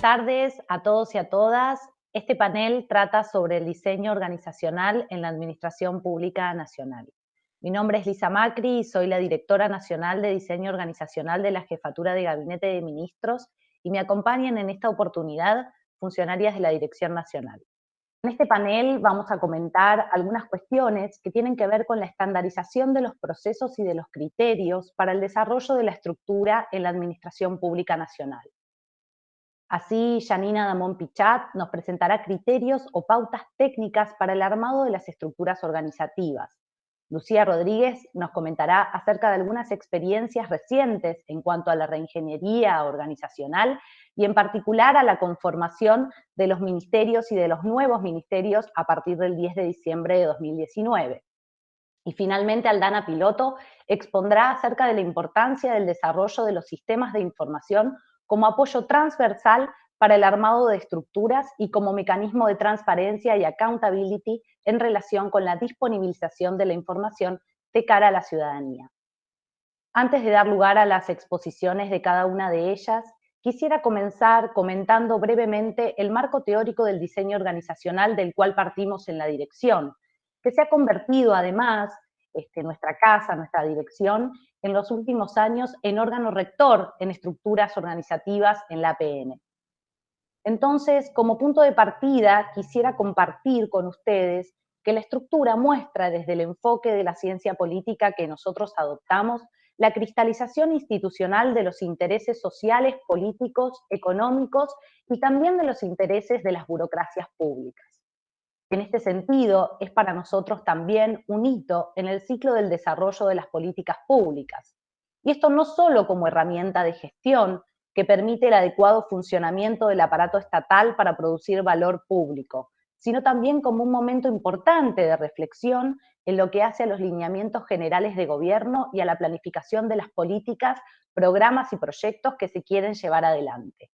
tardes a todos y a todas. Este panel trata sobre el diseño organizacional en la Administración Pública Nacional. Mi nombre es Lisa Macri y soy la Directora Nacional de Diseño Organizacional de la Jefatura de Gabinete de Ministros y me acompañan en esta oportunidad funcionarias de la Dirección Nacional. En este panel vamos a comentar algunas cuestiones que tienen que ver con la estandarización de los procesos y de los criterios para el desarrollo de la estructura en la Administración Pública Nacional. Así, Janina Damón Pichat nos presentará criterios o pautas técnicas para el armado de las estructuras organizativas. Lucía Rodríguez nos comentará acerca de algunas experiencias recientes en cuanto a la reingeniería organizacional y en particular a la conformación de los ministerios y de los nuevos ministerios a partir del 10 de diciembre de 2019. Y finalmente, Aldana Piloto expondrá acerca de la importancia del desarrollo de los sistemas de información como apoyo transversal para el armado de estructuras y como mecanismo de transparencia y accountability en relación con la disponibilización de la información de cara a la ciudadanía. Antes de dar lugar a las exposiciones de cada una de ellas, quisiera comenzar comentando brevemente el marco teórico del diseño organizacional del cual partimos en la dirección, que se ha convertido además, nuestra casa, nuestra dirección, en los últimos años en órgano rector en estructuras organizativas en la APN. Entonces, como punto de partida, quisiera compartir con ustedes que la estructura muestra desde el enfoque de la ciencia política que nosotros adoptamos la cristalización institucional de los intereses sociales, políticos, económicos y también de los intereses de las burocracias públicas. En este sentido, es para nosotros también un hito en el ciclo del desarrollo de las políticas públicas. Y esto no solo como herramienta de gestión que permite el adecuado funcionamiento del aparato estatal para producir valor público, sino también como un momento importante de reflexión en lo que hace a los lineamientos generales de gobierno y a la planificación de las políticas, programas y proyectos que se quieren llevar adelante.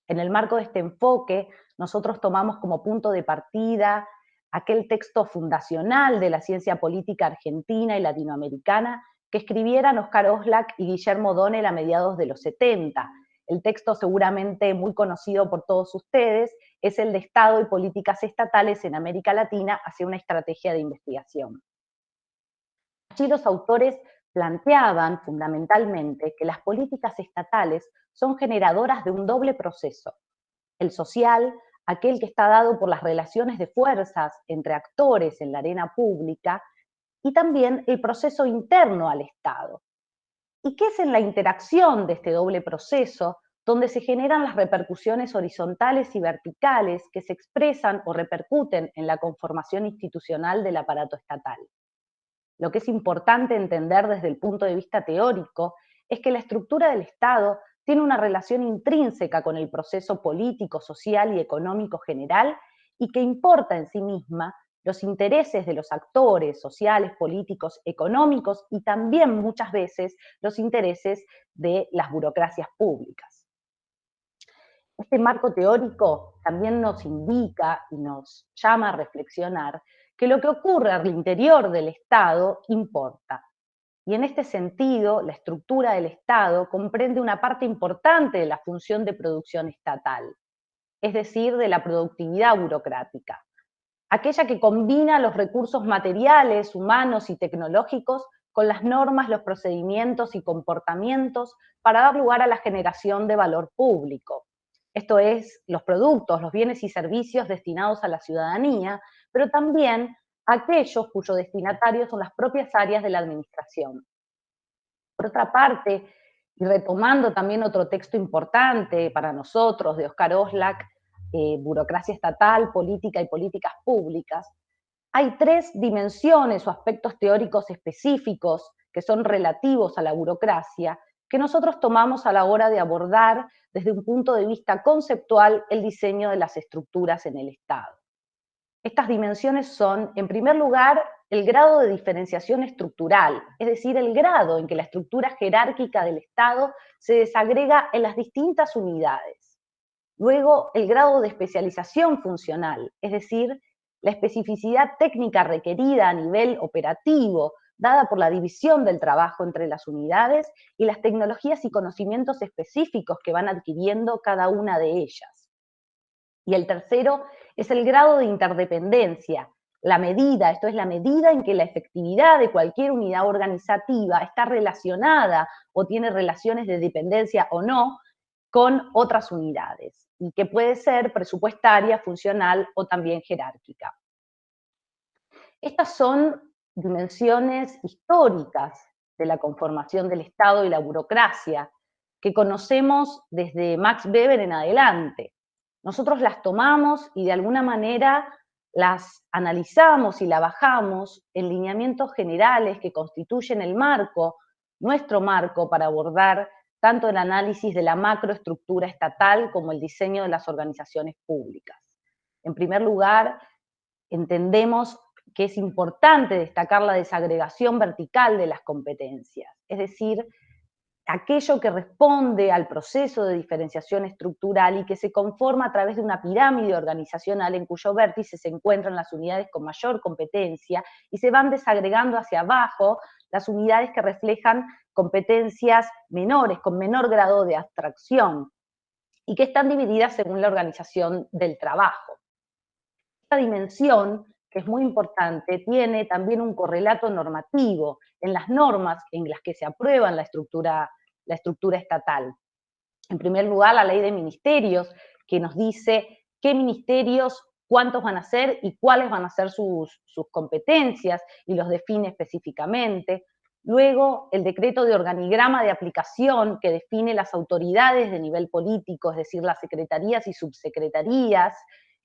En el marco de este enfoque, nosotros tomamos como punto de partida aquel texto fundacional de la ciencia política argentina y latinoamericana que escribieran Oscar Oslak y Guillermo O'Donnell a mediados de los 70. El texto seguramente muy conocido por todos ustedes es el de Estado y políticas estatales en América Latina hacia una estrategia de investigación. Allí los autores planteaban fundamentalmente que las políticas estatales son generadoras de un doble proceso: el social, aquel que está dado por las relaciones de fuerzas entre actores en la arena pública, y también el proceso interno al Estado. ¿Y qué es en la interacción de este doble proceso donde se generan las repercusiones horizontales y verticales que se expresan o repercuten en la conformación institucional del aparato estatal? Lo que es importante entender desde el punto de vista teórico es que la estructura del Estado tiene una relación intrínseca con el proceso político, social y económico general y que importa en sí misma los intereses de los actores sociales, políticos, económicos y también muchas veces los intereses de las burocracias públicas. Este marco teórico también nos indica y nos llama a reflexionar que lo que ocurre al interior del Estado importa. Y en este sentido, la estructura del Estado comprende una parte importante de la función de producción estatal, es decir, de la productividad burocrática, aquella que combina los recursos materiales, humanos y tecnológicos con las normas, los procedimientos y comportamientos para dar lugar a la generación de valor público. Esto es, los productos, los bienes y servicios destinados a la ciudadanía, pero también aquellos cuyos destinatarios son las propias áreas de la administración. Por otra parte, y retomando también otro texto importante para nosotros de Oscar Oslak, Burocracia Estatal, Política y Políticas Públicas, hay tres dimensiones o aspectos teóricos específicos que son relativos a la burocracia que nosotros tomamos a la hora de abordar desde un punto de vista conceptual el diseño de las estructuras en el Estado. Estas dimensiones son, en primer lugar, el grado de diferenciación estructural, es decir, el grado en que la estructura jerárquica del Estado se desagrega en las distintas unidades. Luego, el grado de especialización funcional, es decir, la especificidad técnica requerida a nivel operativo dada por la división del trabajo entre las unidades y las tecnologías y conocimientos específicos que van adquiriendo cada una de ellas. Y el tercero es el grado de interdependencia, la medida, esto es la medida en que la efectividad de cualquier unidad organizativa está relacionada o tiene relaciones de dependencia o no con otras unidades, y que puede ser presupuestaria, funcional o también jerárquica. Estas son dimensiones históricas de la conformación del Estado y la burocracia, que conocemos desde Max Weber en adelante. Nosotros las tomamos y de alguna manera las analizamos y la bajamos en lineamientos generales que constituyen el marco, nuestro marco para abordar tanto el análisis de la macroestructura estatal como el diseño de las organizaciones públicas. En primer lugar, entendemos que es importante destacar la desagregación vertical de las competencias, es decir, aquello que responde al proceso de diferenciación estructural y que se conforma a través de una pirámide organizacional en cuyo vértice se encuentran las unidades con mayor competencia y se van desagregando hacia abajo las unidades que reflejan competencias menores, con menor grado de abstracción, y que están divididas según la organización del trabajo. Esta dimensión, que es muy importante, tiene también un correlato normativo en las normas en las que se aprueban la estructura estatal. En primer lugar, la ley de ministerios, que nos dice qué ministerios, cuántos van a ser y cuáles van a ser sus competencias, y los define específicamente. Luego, el decreto de organigrama de aplicación, que define las autoridades de nivel político, es decir, las secretarías y subsecretarías,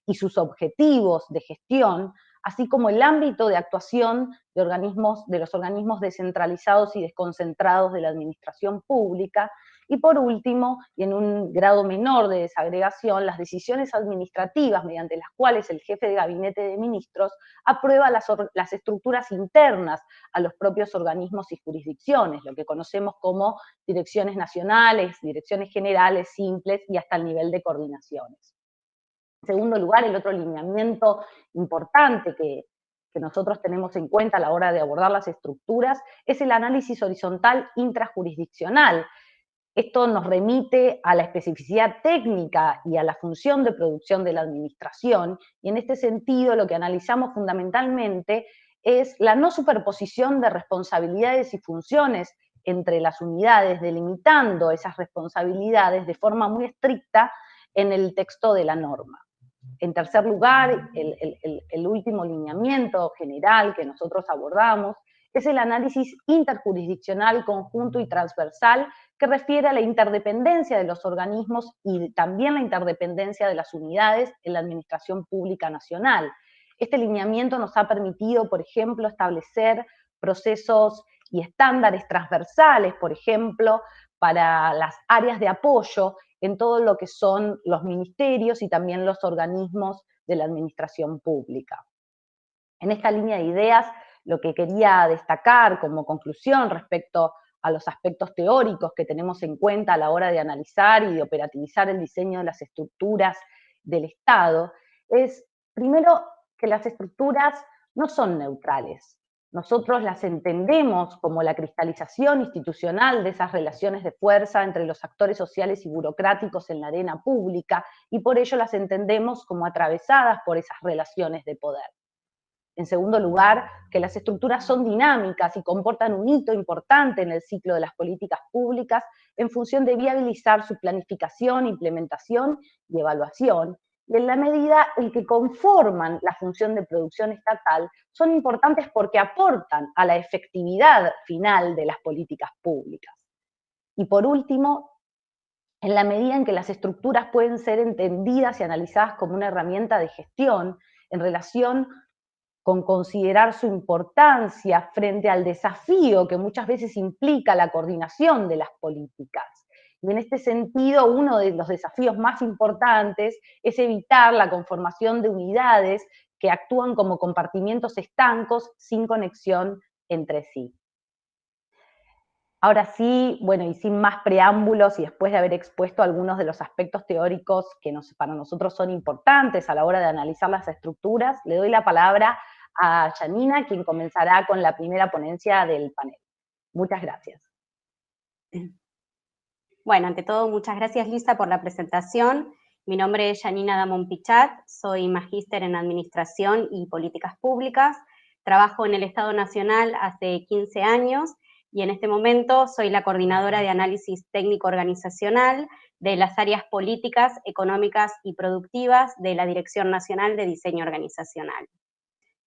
y sus objetivos de gestión, así como el ámbito de actuación de los organismos descentralizados y desconcentrados de la administración pública. Y por último, y en un grado menor de desagregación, las decisiones administrativas mediante las cuales el jefe de gabinete de ministros aprueba las estructuras internas a los propios organismos y jurisdicciones, lo que conocemos como direcciones nacionales, direcciones generales, simples y hasta el nivel de coordinaciones. En segundo lugar, el otro lineamiento importante que nosotros tenemos en cuenta a la hora de abordar las estructuras es el análisis horizontal intrajurisdiccional. Esto nos remite a la especificidad técnica y a la función de producción de la administración, y en este sentido lo que analizamos fundamentalmente es la no superposición de responsabilidades y funciones entre las unidades, delimitando esas responsabilidades de forma muy estricta en el texto de la norma. En tercer lugar, el último lineamiento general que nosotros abordamos es el análisis interjurisdiccional conjunto y transversal, que refiere a la interdependencia de los organismos y también la interdependencia de las unidades en la administración pública nacional. Este lineamiento nos ha permitido, por ejemplo, establecer procesos y estándares transversales, por ejemplo, para las áreas de apoyo en todo lo que son los ministerios y también los organismos de la administración pública. En esta línea de ideas, lo que quería destacar como conclusión respecto a los aspectos teóricos que tenemos en cuenta a la hora de analizar y de operativizar el diseño de las estructuras del Estado es, primero, que las estructuras no son neutrales. Nosotros las entendemos como la cristalización institucional de esas relaciones de fuerza entre los actores sociales y burocráticos en la arena pública, y por ello las entendemos como atravesadas por esas relaciones de poder. En segundo lugar, que las estructuras son dinámicas y comportan un hito importante en el ciclo de las políticas públicas en función de viabilizar su planificación, implementación y evaluación, y en la medida en que conforman la función de producción estatal, son importantes porque aportan a la efectividad final de las políticas públicas. Y por último, en la medida en que las estructuras pueden ser entendidas y analizadas como una herramienta de gestión en relación con considerar su importancia frente al desafío que muchas veces implica la coordinación de las políticas. Y en este sentido, uno de los desafíos más importantes es evitar la conformación de unidades que actúan como compartimientos estancos sin conexión entre sí. Ahora sí, bueno, y sin más preámbulos y después de haber expuesto algunos de los aspectos teóricos que para nosotros son importantes a la hora de analizar las estructuras, le doy la palabra a Janina, quien comenzará con la primera ponencia del panel. Muchas gracias. Bueno, ante todo, muchas gracias, Lisa, por la presentación. Mi nombre es Janina Damon Pichat, soy magíster en Administración y Políticas Públicas, trabajo en el Estado Nacional hace 15 años y en este momento soy la coordinadora de análisis técnico organizacional de las áreas políticas, económicas y productivas de la Dirección Nacional de Diseño Organizacional.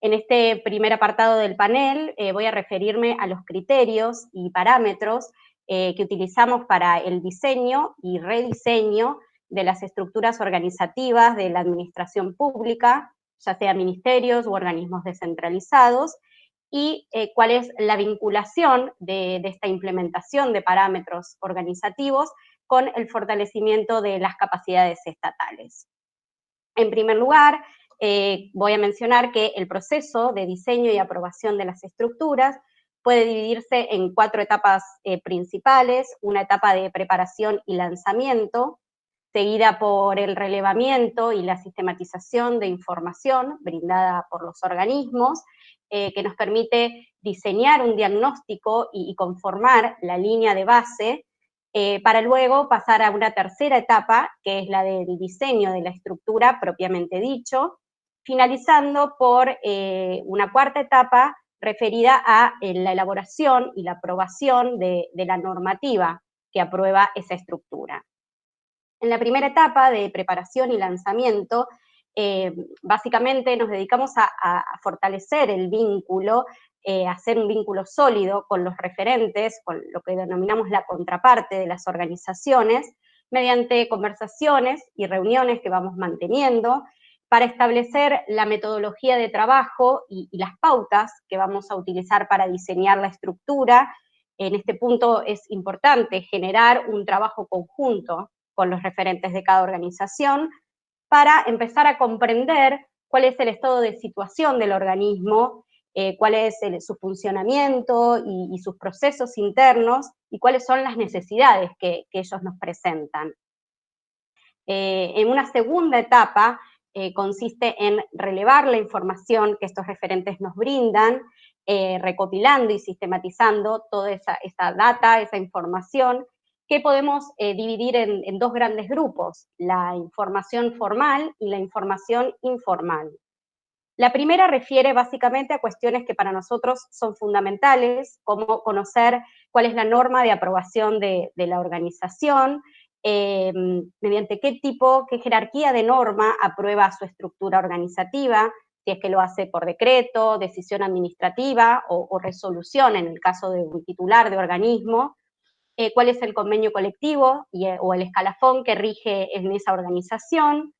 En este primer apartado del panel voy a referirme a los criterios y parámetros que utilizamos para el diseño y rediseño de las estructuras organizativas de la administración pública, ya sea ministerios u organismos descentralizados, y cuál es la vinculación de esta implementación de parámetros organizativos con el fortalecimiento de las capacidades estatales. En primer lugar, voy a mencionar que el proceso de diseño y aprobación de las estructuras puede dividirse en 4 etapas principales: una etapa de preparación y lanzamiento, seguida por el relevamiento y la sistematización de información brindada por los organismos, que nos permite diseñar un diagnóstico y conformar la línea de base, para luego pasar a una tercera etapa, que es la del diseño de la estructura propiamente dicho, finalizando por una cuarta etapa referida a la elaboración y la aprobación de la normativa que aprueba esa estructura. En la primera etapa de preparación y lanzamiento, básicamente nos dedicamos a fortalecer el vínculo, hacer un vínculo sólido con los referentes, con lo que denominamos la contraparte de las organizaciones, mediante conversaciones y reuniones que vamos manteniendo para establecer la metodología de trabajo y las pautas que vamos a utilizar para diseñar la estructura. En este punto es importante generar un trabajo conjunto con los referentes de cada organización para empezar a comprender cuál es el estado de situación del organismo, cuál es su funcionamiento y sus procesos internos, y cuáles son las necesidades que ellos nos presentan. En una segunda etapa consiste en relevar la información que estos referentes nos brindan, recopilando y sistematizando toda esa data, esa información, que podemos dividir en 2 grandes grupos: la información formal y la información informal. La primera refiere básicamente a cuestiones que para nosotros son fundamentales, como conocer cuál es la norma de aprobación de la organización, mediante qué jerarquía de norma aprueba su estructura organizativa, si es que lo hace por decreto, decisión administrativa o resolución en el caso de un titular de organismo, cuál es el convenio colectivo o el escalafón que rige en esa organización,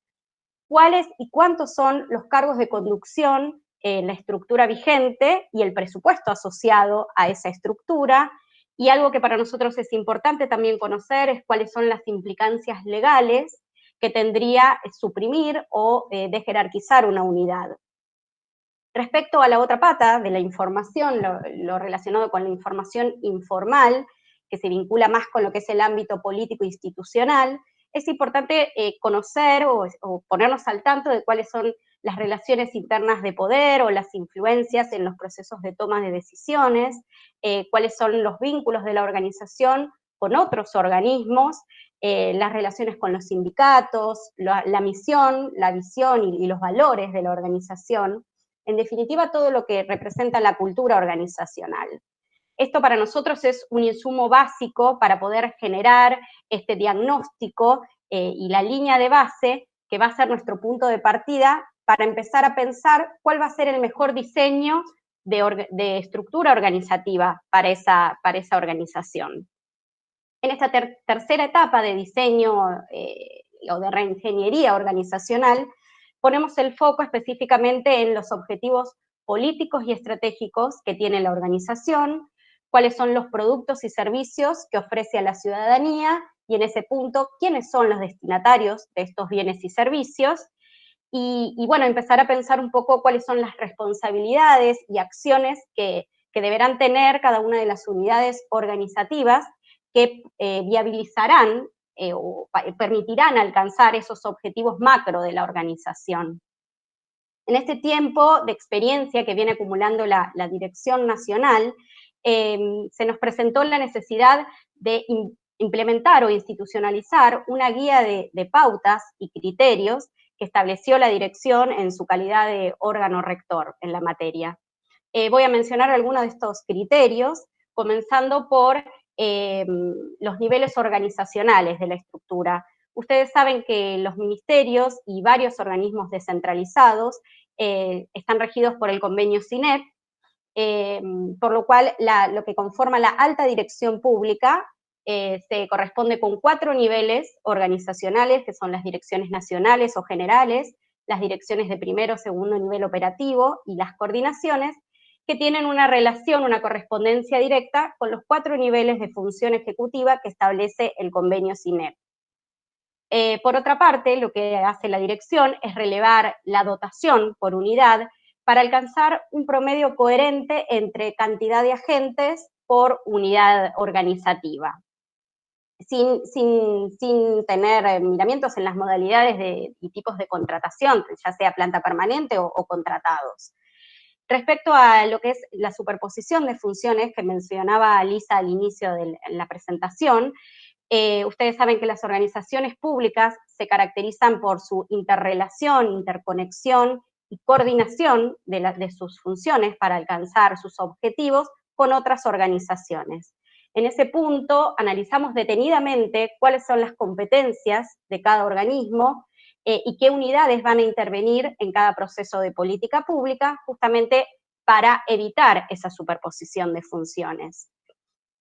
cuáles y cuántos son los cargos de conducción en la estructura vigente y el presupuesto asociado a esa estructura. Y algo que para nosotros es importante también conocer es cuáles son las implicancias legales que tendría suprimir o desjerarquizar una unidad. Respecto a la otra pata de la información, lo relacionado con la información informal, que se vincula más con lo que es el ámbito político institucional, es importante conocer o ponernos al tanto de cuáles son las relaciones internas de poder o las influencias en los procesos de toma de decisiones, cuáles son los vínculos de la organización con otros organismos, las relaciones con los sindicatos, la misión, la visión y los valores de la organización. En definitiva, todo lo que representa la cultura organizacional. Esto para nosotros es un insumo básico para poder generar este diagnóstico y la línea de base que va a ser nuestro punto de partida para empezar a pensar cuál va a ser el mejor diseño de estructura organizativa para esa organización. En esta tercera etapa de diseño o de reingeniería organizacional, ponemos el foco específicamente en los objetivos políticos y estratégicos que tiene la organización, cuáles son los productos y servicios que ofrece a la ciudadanía, y en ese punto, quiénes son los destinatarios de estos bienes y servicios, y bueno, empezar a pensar un poco cuáles son las responsabilidades y acciones que deberán tener cada una de las unidades organizativas que viabilizarán o permitirán alcanzar esos objetivos macro de la organización. En este tiempo de experiencia que viene acumulando la Dirección Nacional, se nos presentó la necesidad de implementar o institucionalizar una guía de pautas y criterios que estableció la dirección en su calidad de órgano rector en la materia. Voy a mencionar algunos de estos criterios, comenzando por los niveles organizacionales de la estructura. Ustedes saben que los ministerios y varios organismos descentralizados están regidos por el convenio CINEP, por lo cual lo que conforma la alta dirección pública se corresponde con 4 niveles organizacionales, que son las direcciones nacionales o generales, las direcciones de primero o segundo nivel operativo y las coordinaciones, que tienen una relación, una correspondencia directa con los 4 niveles de función ejecutiva que establece el convenio CINEP. Por otra parte, lo que hace la dirección es relevar la dotación por unidad para alcanzar un promedio coherente entre cantidad de agentes por unidad organizativa, sin tener miramientos en las modalidades y tipos de contratación, ya sea planta permanente o contratados. Respecto a lo que es la superposición de funciones que mencionaba Lisa al inicio de la presentación, ustedes saben que las organizaciones públicas se caracterizan por su interrelación, interconexión y coordinación de sus funciones para alcanzar sus objetivos con otras organizaciones. En ese punto analizamos detenidamente cuáles son las competencias de cada organismo y qué unidades van a intervenir en cada proceso de política pública, justamente para evitar esa superposición de funciones.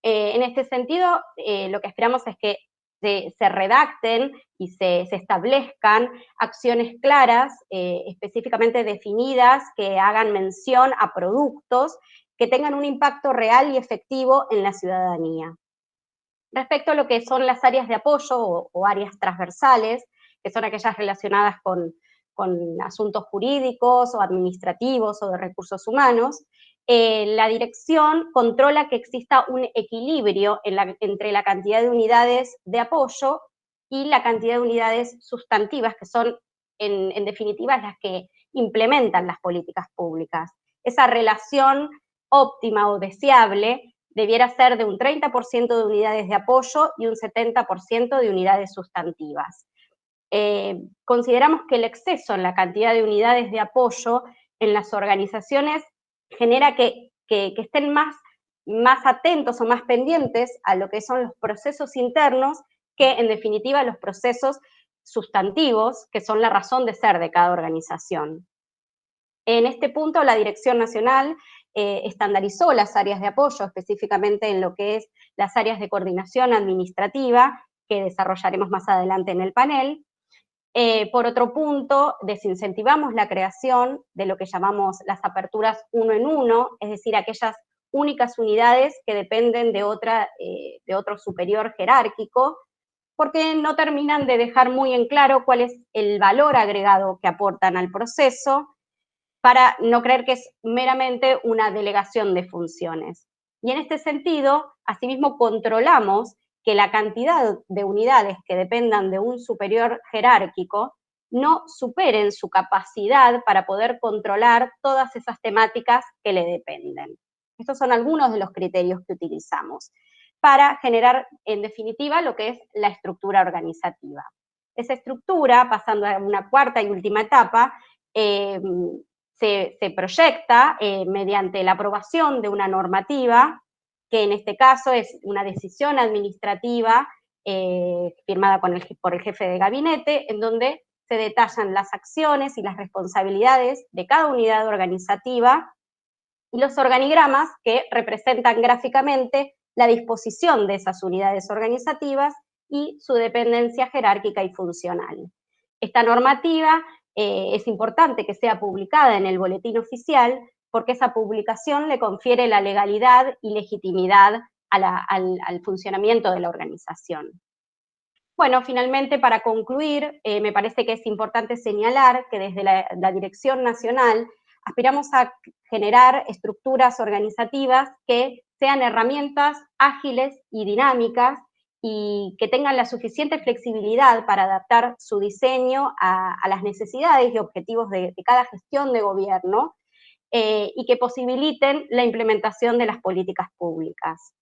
En este sentido, lo que esperamos es que se redacten y se establezcan acciones claras, específicamente definidas, que hagan mención a productos que tengan un impacto real y efectivo en la ciudadanía. Respecto a lo que son las áreas de apoyo o áreas transversales, que son aquellas relacionadas con asuntos jurídicos o administrativos o de recursos humanos, la dirección controla que exista un equilibrio entre la cantidad de unidades de apoyo y la cantidad de unidades sustantivas, que son, en definitiva, las que implementan las políticas públicas. Esa relación óptima o deseable debiera ser de un 30% de unidades de apoyo y un 70% de unidades sustantivas. Consideramos que el exceso en la cantidad de unidades de apoyo en las organizaciones genera que estén más atentos o más pendientes a lo que son los procesos internos que, en definitiva, los procesos sustantivos, que son la razón de ser de cada organización. En este punto, la Dirección Nacional estandarizó las áreas de apoyo, específicamente en lo que es las áreas de coordinación administrativa, que desarrollaremos más adelante en el panel. Por otro punto, desincentivamos la creación de lo que llamamos las aperturas uno en uno, es decir, aquellas únicas unidades que dependen de otro superior jerárquico, porque no terminan de dejar muy en claro cuál es el valor agregado que aportan al proceso, para no creer que es meramente una delegación de funciones. Y en este sentido, asimismo, controlamos que la cantidad de unidades que dependan de un superior jerárquico no superen su capacidad para poder controlar todas esas temáticas que le dependen. Estos son algunos de los criterios que utilizamos para generar, en definitiva, lo que es la estructura organizativa. Esa estructura, pasando a una cuarta y última etapa, se proyecta mediante la aprobación de una normativa, que en este caso es una decisión administrativa firmada por el jefe de gabinete, en donde se detallan las acciones y las responsabilidades de cada unidad organizativa y los organigramas que representan gráficamente la disposición de esas unidades organizativas y su dependencia jerárquica y funcional. Esta normativa es importante que sea publicada en el boletín oficial, porque esa publicación le confiere la legalidad y legitimidad al funcionamiento de la organización. Bueno, finalmente, para concluir, me parece que es importante señalar que desde la Dirección Nacional aspiramos a generar estructuras organizativas que sean herramientas ágiles y dinámicas y que tengan la suficiente flexibilidad para adaptar su diseño a las necesidades y objetivos de cada gestión de gobierno, y que posibiliten la implementación de las políticas públicas.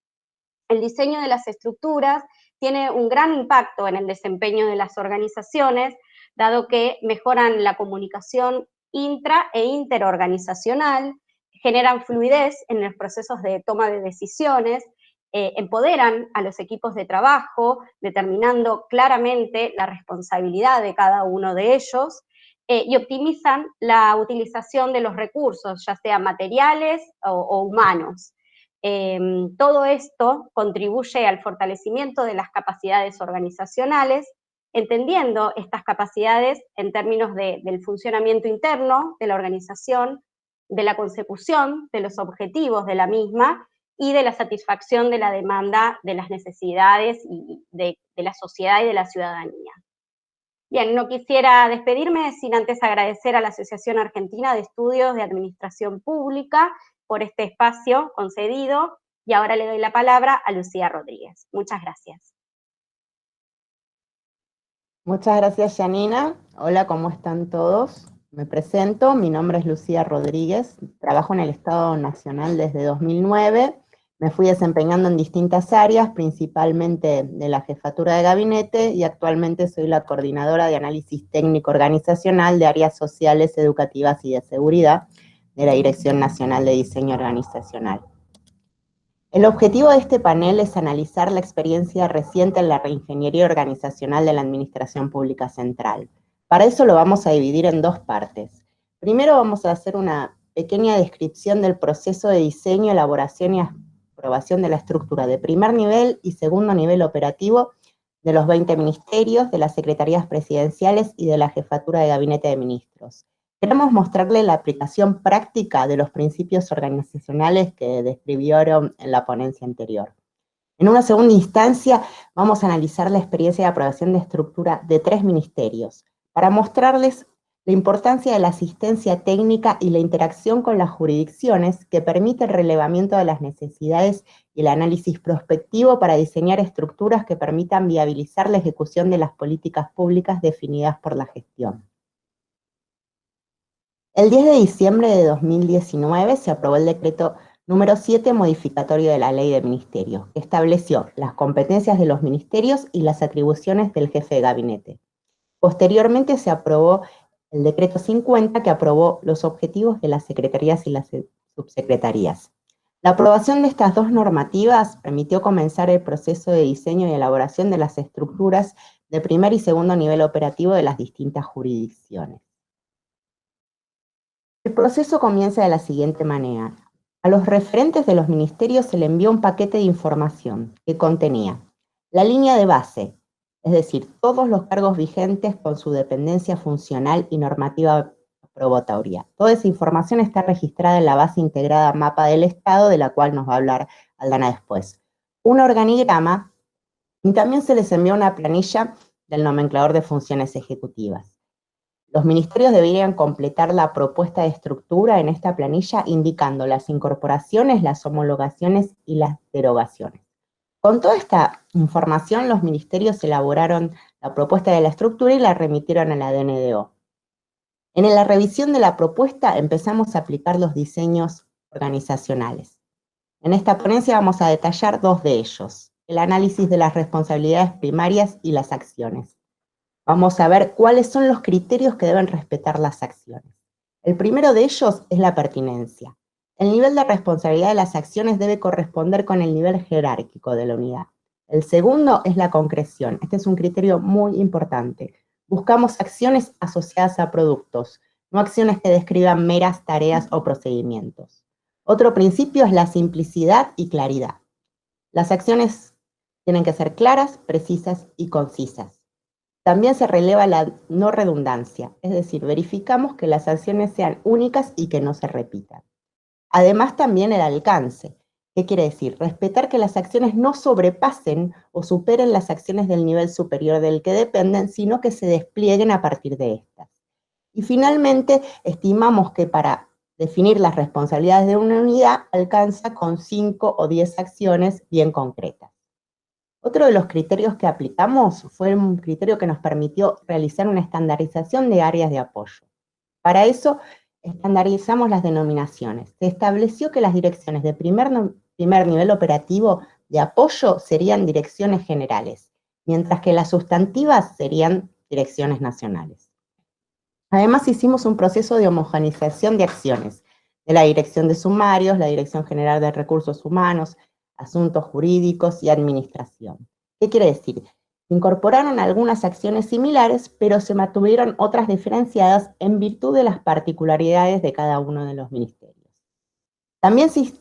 El diseño de las estructuras tiene un gran impacto en el desempeño de las organizaciones, dado que mejoran la comunicación intra e interorganizacional, generan fluidez en los procesos de toma de decisiones, empoderan a los equipos de trabajo, determinando claramente la responsabilidad de cada uno de ellos, y optimizan la utilización de los recursos, ya sean materiales o humanos. Todo esto contribuye al fortalecimiento de las capacidades organizacionales, entendiendo estas capacidades en términos del funcionamiento interno de la organización, de la consecución de los objetivos de la misma y de la satisfacción de la demanda de las necesidades de la sociedad y de la ciudadanía. Bien, no quisiera despedirme sin antes agradecer a la Asociación Argentina de Estudios de Administración Pública por este espacio concedido, y ahora le doy la palabra a Lucía Rodríguez. Muchas gracias. Muchas gracias, Janina. Hola, ¿cómo están todos? Me presento, mi nombre es Lucía Rodríguez, trabajo en el Estado Nacional desde 2009, me fui desempeñando en distintas áreas, principalmente de la jefatura de gabinete, y actualmente soy la coordinadora de análisis técnico organizacional de áreas sociales, educativas y de seguridad de la Dirección Nacional de Diseño Organizacional. El objetivo de este panel es analizar la experiencia reciente en la reingeniería organizacional de la Administración Pública Central. Para eso lo vamos a dividir en dos partes. Primero vamos a hacer una pequeña descripción del proceso de diseño, elaboración y aprobación de la estructura de primer nivel y segundo nivel operativo de los 20 ministerios, de las secretarías presidenciales y de la jefatura de gabinete de ministros. Queremos mostrarle la aplicación práctica de los principios organizacionales que describieron en la ponencia anterior. En una segunda instancia, vamos a analizar la experiencia de aprobación de estructura de 3 ministerios, para mostrarles la importancia de la asistencia técnica y la interacción con las jurisdicciones que permite el relevamiento de las necesidades y el análisis prospectivo para diseñar estructuras que permitan viabilizar la ejecución de las políticas públicas definidas por la gestión. El 10 de diciembre de 2019 se aprobó el decreto número 7 modificatorio de la Ley de Ministerios, que estableció las competencias de los ministerios y las atribuciones del jefe de gabinete. Posteriormente se aprobó el decreto 50, que aprobó los objetivos de las secretarías y las subsecretarías. La aprobación de estas dos normativas permitió comenzar el proceso de diseño y elaboración de las estructuras de primer y segundo nivel operativo de las distintas jurisdicciones. El proceso comienza de la siguiente manera. A los referentes de los ministerios se le envió un paquete de información que contenía la línea de base, es decir, todos los cargos vigentes con su dependencia funcional y normativa probatoria. Toda esa información está registrada en la base integrada Mapa del Estado, de la cual nos va a hablar Aldana después. Un organigrama, y también se les envió una planilla del nomenclador de funciones ejecutivas. Los ministerios deberían completar la propuesta de estructura en esta planilla indicando las incorporaciones, las homologaciones y las derogaciones. Con toda esta información, los ministerios elaboraron la propuesta de la estructura y la remitieron a la DNDO. En la revisión de la propuesta empezamos a aplicar los diseños organizacionales. En esta ponencia vamos a detallar dos de ellos: el análisis de las responsabilidades primarias y las acciones. Vamos a ver cuáles son los criterios que deben respetar las acciones. El primero de ellos es la pertinencia. El nivel de responsabilidad de las acciones debe corresponder con el nivel jerárquico de la unidad. El segundo es la concreción. Este es un criterio muy importante. Buscamos acciones asociadas a productos, no acciones que describan meras tareas o procedimientos. Otro principio es la simplicidad y claridad. Las acciones tienen que ser claras, precisas y concisas. También se releva la no redundancia, es decir, verificamos que las acciones sean únicas y que no se repitan. Además, también el alcance. ¿Qué quiere decir? Respetar que las acciones no sobrepasen o superen las acciones del nivel superior del que dependen, sino que se desplieguen a partir de estas. Y finalmente, estimamos que para definir las responsabilidades de una unidad alcanza con 5 o 10 acciones bien concretas. Otro de los criterios que aplicamos fue un criterio que nos permitió realizar una estandarización de áreas de apoyo. Para eso, estandarizamos las denominaciones. Se estableció que las direcciones de primer nivel operativo de apoyo serían direcciones generales, mientras que las sustantivas serían direcciones nacionales. Además, hicimos un proceso de homogeneización de acciones, de la Dirección de Sumarios, la Dirección General de Recursos Humanos, Asuntos Jurídicos y Administración. ¿Qué quiere decir? Incorporaron algunas acciones similares, pero se mantuvieron otras diferenciadas en virtud de las particularidades de cada uno de los ministerios. También se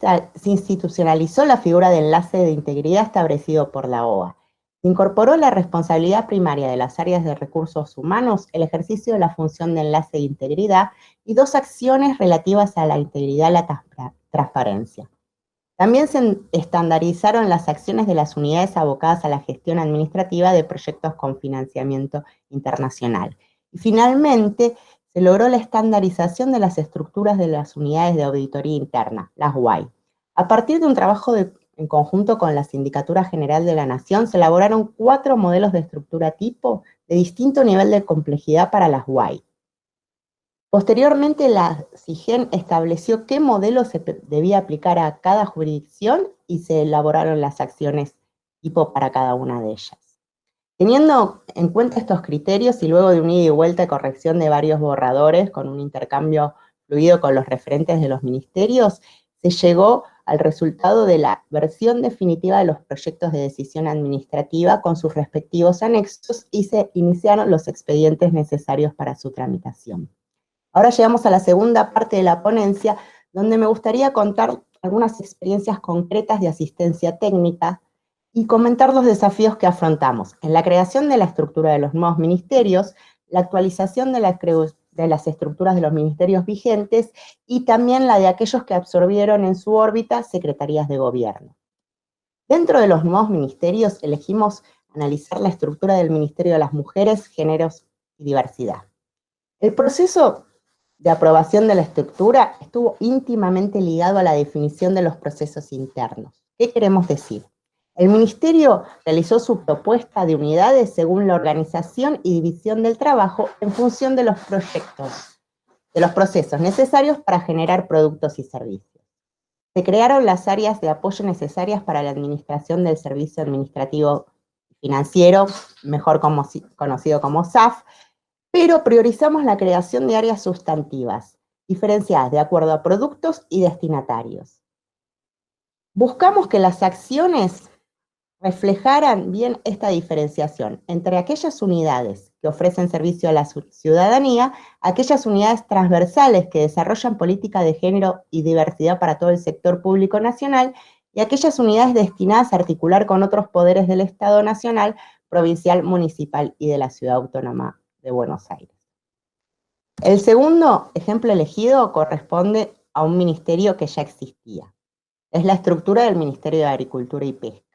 institucionalizó la figura de enlace de integridad establecido por la OA. Se incorporó la responsabilidad primaria de las áreas de recursos humanos, el ejercicio de la función de enlace de integridad y dos acciones relativas a la integridad y la transparencia. También se estandarizaron las acciones de las unidades abocadas a la gestión administrativa de proyectos con financiamiento internacional. Y finalmente, se logró la estandarización de las estructuras de las unidades de auditoría interna, las UAI. A partir de un trabajo en conjunto con la Sindicatura General de la Nación, se elaboraron 4 modelos de estructura tipo de distinto nivel de complejidad para las UAI. Posteriormente, la CIGEN estableció qué modelo se debía aplicar a cada jurisdicción y se elaboraron las acciones tipo para cada una de ellas. Teniendo en cuenta estos criterios y luego de un ida y vuelta y corrección de varios borradores con un intercambio fluido con los referentes de los ministerios, se llegó al resultado de la versión definitiva de los proyectos de decisión administrativa con sus respectivos anexos y se iniciaron los expedientes necesarios para su tramitación. Ahora llegamos a la segunda parte de la ponencia, donde me gustaría contar algunas experiencias concretas de asistencia técnica y comentar los desafíos que afrontamos en la creación de la estructura de los nuevos ministerios, la actualización de las estructuras de los ministerios vigentes y también la de aquellos que absorbieron en su órbita secretarías de gobierno. Dentro de los nuevos ministerios elegimos analizar la estructura del Ministerio de las Mujeres, Géneros y Diversidad. El proceso de aprobación de la estructura estuvo íntimamente ligado a la definición de los procesos internos. ¿Qué queremos decir? El Ministerio realizó su propuesta de unidades según la organización y división del trabajo en función de los procesos necesarios para generar productos y servicios. Se crearon las áreas de apoyo necesarias para la administración del servicio administrativo financiero, mejor conocido como SAF, pero priorizamos la creación de áreas sustantivas, diferenciadas de acuerdo a productos y destinatarios. Buscamos que las acciones reflejaran bien esta diferenciación entre aquellas unidades que ofrecen servicio a la ciudadanía, aquellas unidades transversales que desarrollan política de género y diversidad para todo el sector público nacional, y aquellas unidades destinadas a articular con otros poderes del Estado nacional, provincial, municipal y de la Ciudad Autónoma de Buenos Aires. El segundo ejemplo elegido corresponde a un ministerio que ya existía. Es la estructura del Ministerio de Agricultura y Pesca.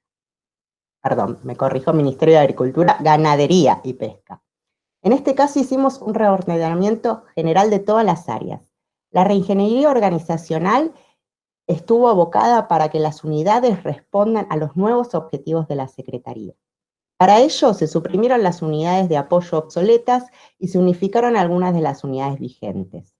Ministerio de Agricultura, Ganadería y Pesca. En este caso hicimos un reordenamiento general de todas las áreas. La reingeniería organizacional estuvo abocada para que las unidades respondan a los nuevos objetivos de la Secretaría. Para ello se suprimieron las unidades de apoyo obsoletas y se unificaron algunas de las unidades vigentes.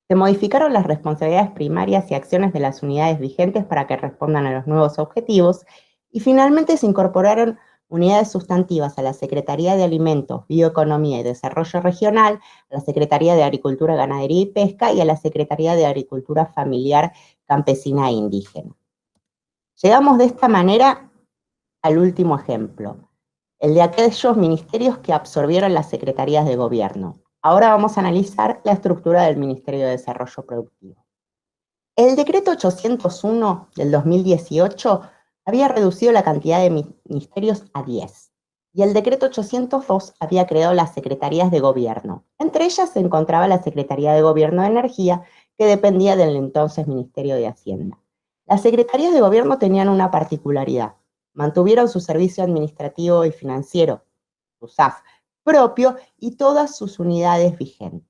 Se modificaron las responsabilidades primarias y acciones de las unidades vigentes para que respondan a los nuevos objetivos y finalmente se incorporaron unidades sustantivas a la Secretaría de Alimentos, Bioeconomía y Desarrollo Regional, a la Secretaría de Agricultura, Ganadería y Pesca y a la Secretaría de Agricultura Familiar, Campesina e Indígena. Llegamos de esta manera al último ejemplo, el de aquellos ministerios que absorbieron las secretarías de gobierno. Ahora vamos a analizar la estructura del Ministerio de Desarrollo Productivo. El decreto 801 del 2018 había reducido la cantidad de ministerios a 10, y el decreto 802 había creado las secretarías de gobierno. Entre ellas se encontraba la Secretaría de Gobierno de Energía, que dependía del entonces Ministerio de Hacienda. Las secretarías de gobierno tenían una particularidad. Mantuvieron su servicio administrativo y financiero, su SAF, propio y todas sus unidades vigentes.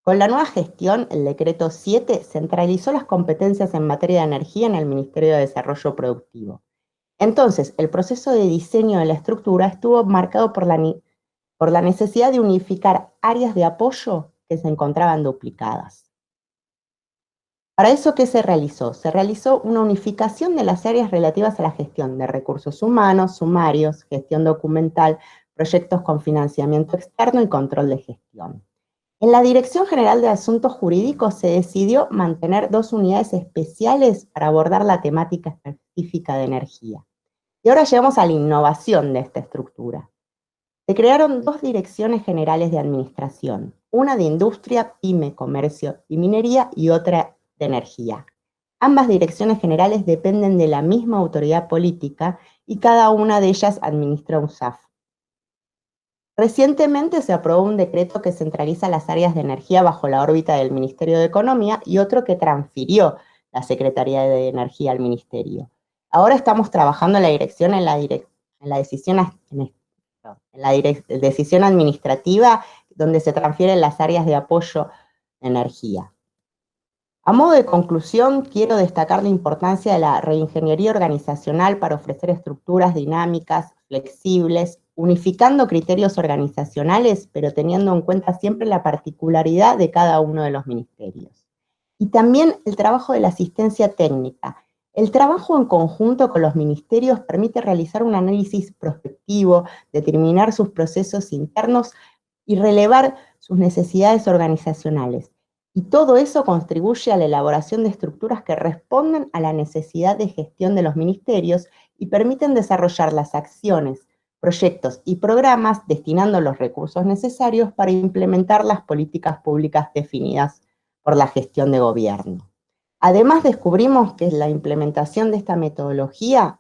Con la nueva gestión, el decreto 7 centralizó las competencias en materia de energía en el Ministerio de Desarrollo Productivo. Entonces, el proceso de diseño de la estructura estuvo marcado por la necesidad de unificar áreas de apoyo que se encontraban duplicadas. Para eso, ¿qué se realizó? Se realizó una unificación de las áreas relativas a la gestión de recursos humanos, sumarios, gestión documental, proyectos con financiamiento externo y control de gestión. En la Dirección General de Asuntos Jurídicos se decidió mantener 2 unidades especiales para abordar la temática específica de energía. Y ahora llegamos a la innovación de esta estructura. Se crearon 2 direcciones generales de administración, una de industria, pyme, comercio y minería y otra de energía. Ambas direcciones generales dependen de la misma autoridad política y cada una de ellas administra un SAF. Recientemente se aprobó un decreto que centraliza las áreas de energía bajo la órbita del Ministerio de Economía y otro que transfirió la Secretaría de Energía al Ministerio. Ahora estamos trabajando en la dirección en la decisión administrativa, donde se transfieren las áreas de apoyo de energía. A modo de conclusión, quiero destacar la importancia de la reingeniería organizacional para ofrecer estructuras dinámicas, flexibles, unificando criterios organizacionales, pero teniendo en cuenta siempre la particularidad de cada uno de los ministerios. Y también el trabajo de la asistencia técnica. El trabajo en conjunto con los ministerios permite realizar un análisis prospectivo, determinar sus procesos internos y relevar sus necesidades organizacionales. Y todo eso contribuye a la elaboración de estructuras que responden a la necesidad de gestión de los ministerios y permiten desarrollar las acciones, proyectos y programas destinando los recursos necesarios para implementar las políticas públicas definidas por la gestión de gobierno. Además, descubrimos que la implementación de esta metodología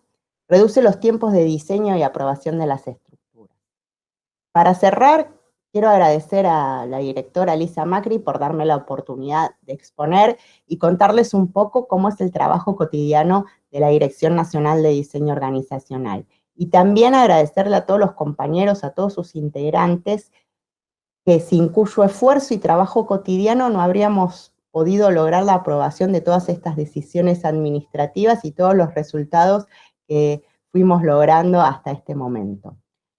reduce los tiempos de diseño y aprobación de las estructuras. Para cerrar, quiero agradecer a la directora Lisa Macri por darme la oportunidad de exponer y contarles un poco cómo es el trabajo cotidiano de la Dirección Nacional de Diseño Organizacional. Y también agradecerle a todos los compañeros, a todos sus integrantes, que sin cuyo esfuerzo y trabajo cotidiano no habríamos podido lograr la aprobación de todas estas decisiones administrativas y todos los resultados que fuimos logrando hasta este momento.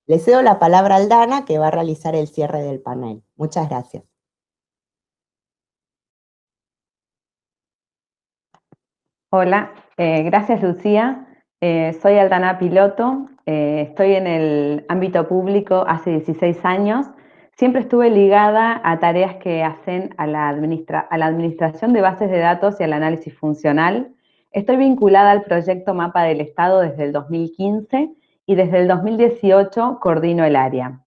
Le cedo la palabra a Aldana, que va a realizar el cierre del panel. Muchas gracias. Hola, gracias Lucía. Soy Aldana Piloto, estoy en el ámbito público hace 16 años. Siempre estuve ligada a tareas que hacen a la administración de bases de datos y al análisis funcional. Estoy vinculada al proyecto Mapa del Estado desde el 2015 y desde el 2018 coordino el área.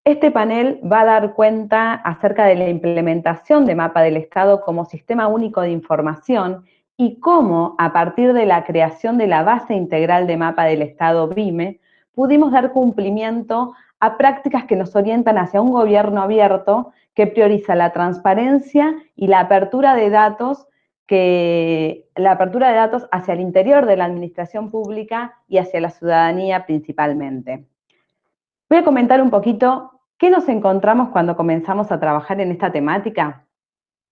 Este panel va a dar cuenta acerca de la implementación de Mapa del Estado como sistema único de información y cómo, a partir de la creación de la base integral de Mapa del Estado BIME, pudimos dar cumplimiento a prácticas que nos orientan hacia un gobierno abierto que prioriza la transparencia y la apertura de datos hacia el interior de la administración pública y hacia la ciudadanía principalmente. Voy a comentar un poquito qué nos encontramos cuando comenzamos a trabajar en esta temática.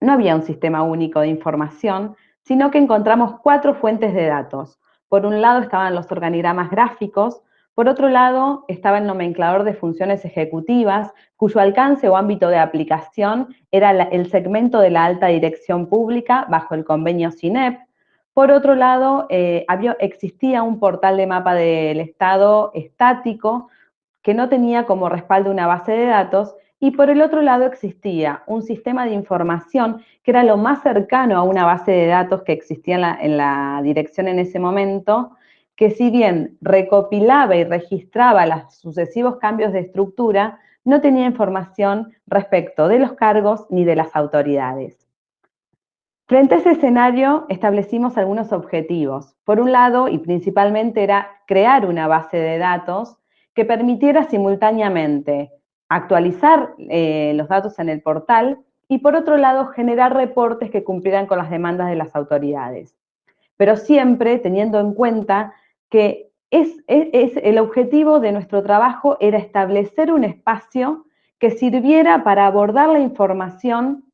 No había un sistema único de información, sino que encontramos 4 fuentes de datos. Por un lado estaban los organigramas gráficos, por otro lado estaba el nomenclador de funciones ejecutivas, cuyo alcance o ámbito de aplicación era el segmento de la alta dirección pública bajo el convenio CINEP. Por otro lado, existía un portal de mapa del Estado estático que no tenía como respaldo una base de datos, y por el otro lado existía un sistema de información que era lo más cercano a una base de datos que existía en la dirección en ese momento, que si bien recopilaba y registraba los sucesivos cambios de estructura, no tenía información respecto de los cargos ni de las autoridades. Frente a ese escenario, establecimos algunos objetivos. Por un lado, y principalmente, era crear una base de datos que permitiera simultáneamente actualizar los datos en el portal y, por otro lado, generar reportes que cumplieran con las demandas de las autoridades. Pero siempre teniendo en cuenta que el objetivo de nuestro trabajo era establecer un espacio que sirviera para abordar la información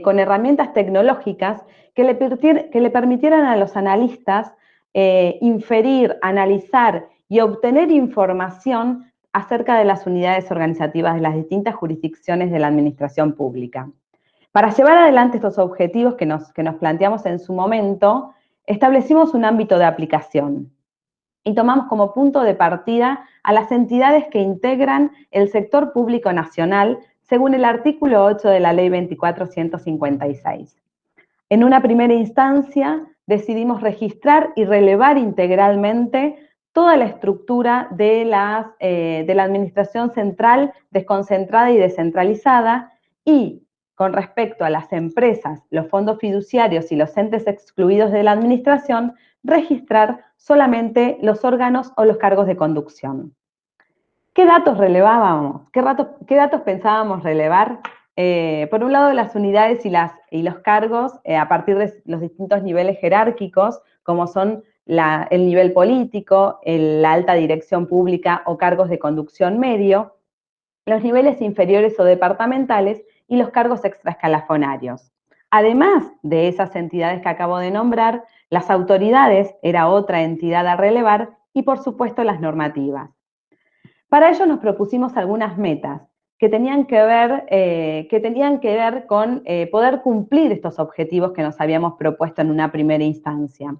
con herramientas tecnológicas que le permitieran a los analistas inferir, analizar y obtener información acerca de las unidades organizativas de las distintas jurisdicciones de la administración pública. Para llevar adelante estos objetivos que nos planteamos en su momento, establecimos un ámbito de aplicación y tomamos como punto de partida a las entidades que integran el sector público nacional según el artículo 8 de la Ley 24.156. En una primera instancia, decidimos registrar y relevar integralmente toda la estructura de la administración central desconcentrada y descentralizada y, con respecto a las empresas, los fondos fiduciarios y los entes excluidos de la administración, registrar solamente los órganos o los cargos de conducción. ¿Qué datos relevábamos? ¿Qué datos pensábamos relevar? Por un lado, las unidades y los cargos a partir de los distintos niveles jerárquicos, como son el nivel político, la alta dirección pública o cargos de conducción medio, los niveles inferiores o departamentales y los cargos extraescalafonarios. Además de esas entidades que acabo de nombrar, las autoridades era otra entidad a relevar y, por supuesto, las normativas. Para ello nos propusimos algunas metas que tenían que ver con poder cumplir estos objetivos que nos habíamos propuesto en una primera instancia.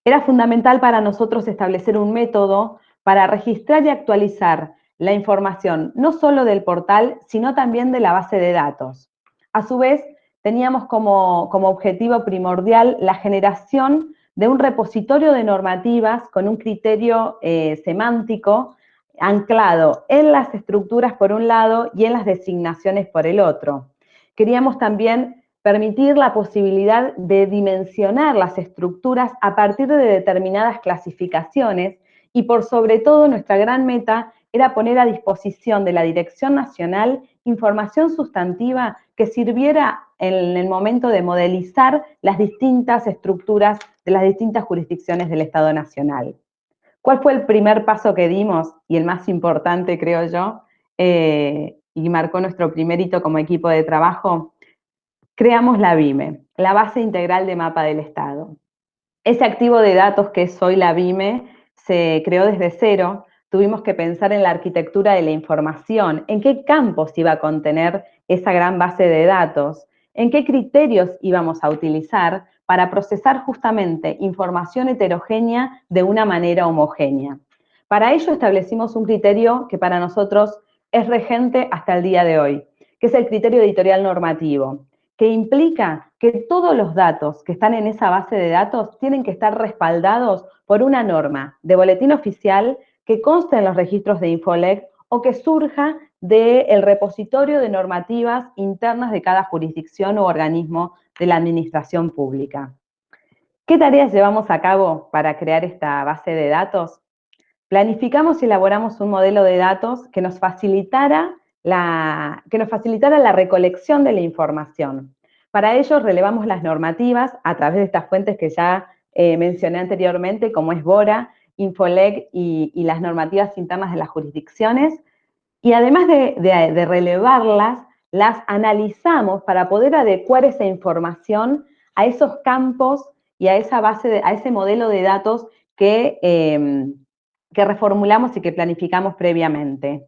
Era fundamental para nosotros establecer un método para registrar y actualizar la información, no solo del portal, sino también de la base de datos. A su vez, teníamos como objetivo primordial la generación de un repositorio de normativas con un criterio semántico anclado en las estructuras por un lado y en las designaciones por el otro. Queríamos también permitir la posibilidad de dimensionar las estructuras a partir de determinadas clasificaciones y por sobre todo nuestra gran meta era poner a disposición de la Dirección Nacional información sustantiva que sirviera en el momento de modelizar las distintas estructuras de las distintas jurisdicciones del Estado Nacional. ¿Cuál fue el primer paso que dimos? Y el más importante, creo yo, y marcó nuestro primer hito como equipo de trabajo. Creamos la BIME, la Base Integral de Mapa del Estado. Ese activo de datos que es hoy la BIME se creó desde cero. Tuvimos que pensar en la arquitectura de la información, en qué campos iba a contener esa gran base de datos, en qué criterios íbamos a utilizar para procesar justamente información heterogénea de una manera homogénea. Para ello establecimos un criterio que para nosotros es regente hasta el día de hoy, que es el criterio editorial normativo, que implica que todos los datos que están en esa base de datos tienen que estar respaldados por una norma de boletín oficial que conste en los registros de Infolec o que surja del repositorio de normativas internas de cada jurisdicción o organismo de la administración pública. ¿Qué tareas llevamos a cabo para crear esta base de datos? Planificamos y elaboramos un modelo de datos que nos facilitara la recolección de la información. Para ello relevamos las normativas a través de estas fuentes que ya mencioné anteriormente, como es BORA, Infolec y las normativas internas de las jurisdicciones. Y además de relevarlas, las analizamos para poder adecuar esa información a esos campos y a ese modelo de datos que reformulamos y que planificamos previamente.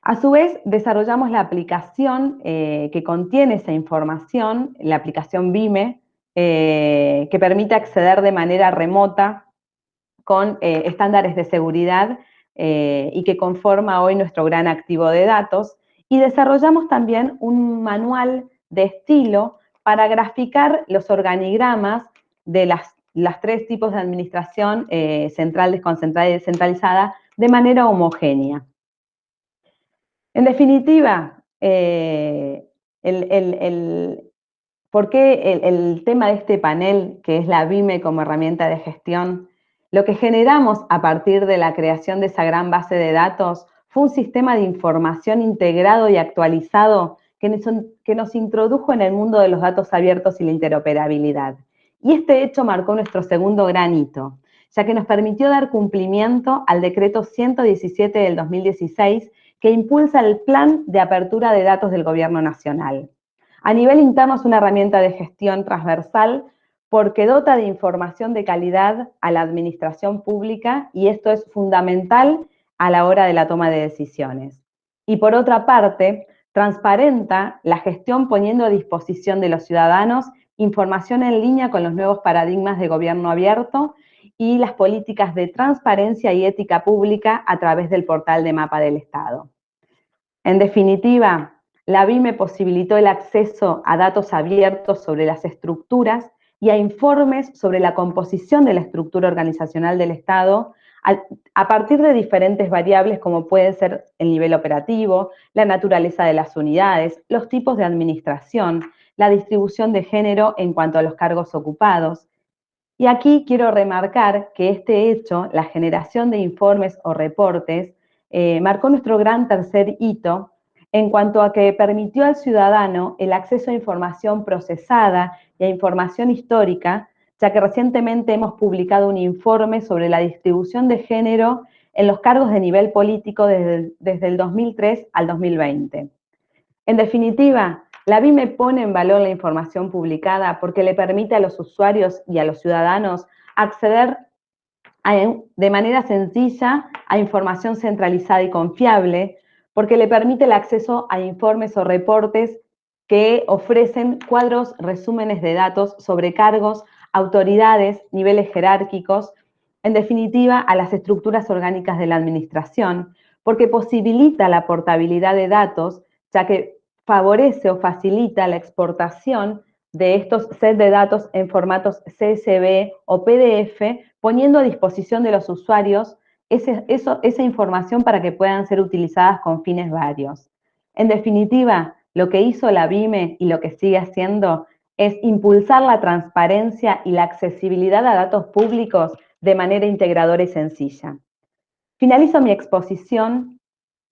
A su vez, desarrollamos la aplicación que contiene esa información, la aplicación BIME, que permite acceder de manera remota con estándares de seguridad y que conforma hoy nuestro gran activo de datos. Y desarrollamos también un manual de estilo para graficar los organigramas de las tres tipos de administración central, desconcentrada y descentralizada de manera homogénea. En definitiva, ¿por qué el tema de este panel, que es la BIME como herramienta de gestión? Lo que generamos a partir de la creación de esa gran base de datos fue un sistema de información integrado y actualizado que nos introdujo en el mundo de los datos abiertos y la interoperabilidad. Y este hecho marcó nuestro segundo gran hito, ya que nos permitió dar cumplimiento al decreto 117 del 2016 que impulsa el Plan de Apertura de Datos del Gobierno Nacional. A nivel interno es una herramienta de gestión transversal porque dota de información de calidad a la administración pública y esto es fundamental a la hora de la toma de decisiones. Y por otra parte, transparenta la gestión poniendo a disposición de los ciudadanos información en línea con los nuevos paradigmas de gobierno abierto y las políticas de transparencia y ética pública a través del portal de Mapa del Estado. En definitiva, la BIME posibilitó el acceso a datos abiertos sobre las estructuras y a informes sobre la composición de la estructura organizacional del Estado a partir de diferentes variables como pueden ser el nivel operativo, la naturaleza de las unidades, los tipos de administración, la distribución de género en cuanto a los cargos ocupados. Y aquí quiero remarcar que este hecho, la generación de informes o reportes, marcó nuestro gran tercer hito en cuanto a que permitió al ciudadano el acceso a información procesada y a información histórica, ya que recientemente hemos publicado un informe sobre la distribución de género en los cargos de nivel político desde el 2003 al 2020. En definitiva, la BIME pone en valor la información publicada porque le permite a los usuarios y a los ciudadanos acceder de manera sencilla a información centralizada y confiable, porque le permite el acceso a informes o reportes que ofrecen cuadros, resúmenes de datos sobre cargos, autoridades, niveles jerárquicos, en definitiva, a las estructuras orgánicas de la administración, porque posibilita la portabilidad de datos, ya que favorece o facilita la exportación de estos sets de datos en formatos CSV o PDF, poniendo a disposición de los usuarios esa información para que puedan ser utilizadas con fines varios. En definitiva, lo que hizo la BIME y lo que sigue haciendo es impulsar la transparencia y la accesibilidad a datos públicos de manera integradora y sencilla. Finalizo mi exposición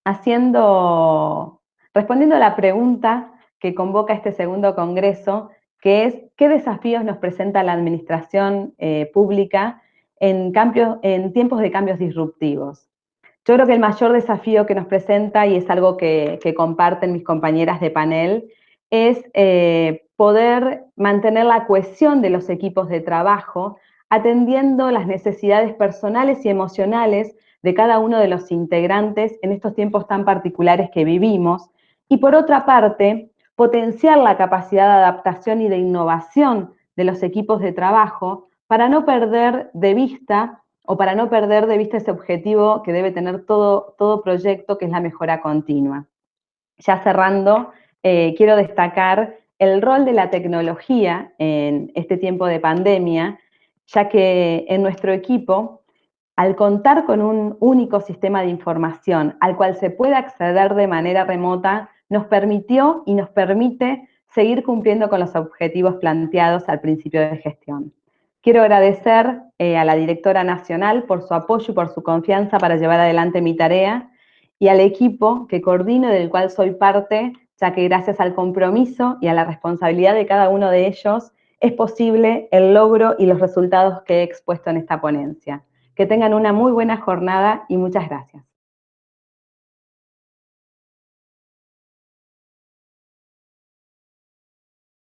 respondiendo a la pregunta que convoca este segundo congreso, que es ¿qué desafíos nos presenta la administración pública en tiempos de cambios disruptivos? Yo creo que el mayor desafío que nos presenta, y es algo que comparten mis compañeras de panel, es poder mantener la cohesión de los equipos de trabajo, atendiendo las necesidades personales y emocionales de cada uno de los integrantes en estos tiempos tan particulares que vivimos, y por otra parte, potenciar la capacidad de adaptación y de innovación de los equipos de trabajo para no perder de vista ese objetivo que debe tener todo proyecto, que es la mejora continua. Ya cerrando, quiero destacar el rol de la tecnología en este tiempo de pandemia, ya que en nuestro equipo, al contar con un único sistema de información al cual se puede acceder de manera remota, nos permitió y nos permite seguir cumpliendo con los objetivos planteados al principio de gestión. Quiero agradecer a la directora nacional por su apoyo y por su confianza para llevar adelante mi tarea, y al equipo que coordino y del cual soy parte, ya que gracias al compromiso y a la responsabilidad de cada uno de ellos es posible el logro y los resultados que he expuesto en esta ponencia. Que tengan una muy buena jornada y muchas gracias.